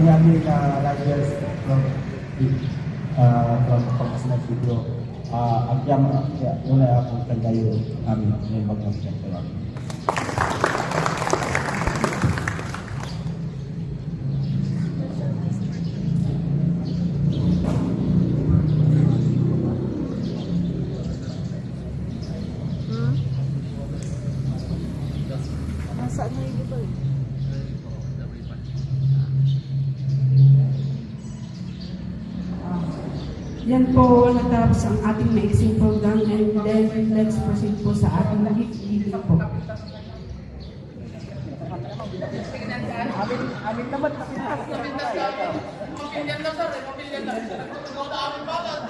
sinabi na Rogers from Pangasinan Video, agyang una akong kandayo amin may bagang siyempre. Saan na yung iba? Yan po natapos ang ating maiksing program, and then let's proceed po sa ating gift giving po. Amin naman. Pamilya na sir, pamilya na. Ikaw na aming balat.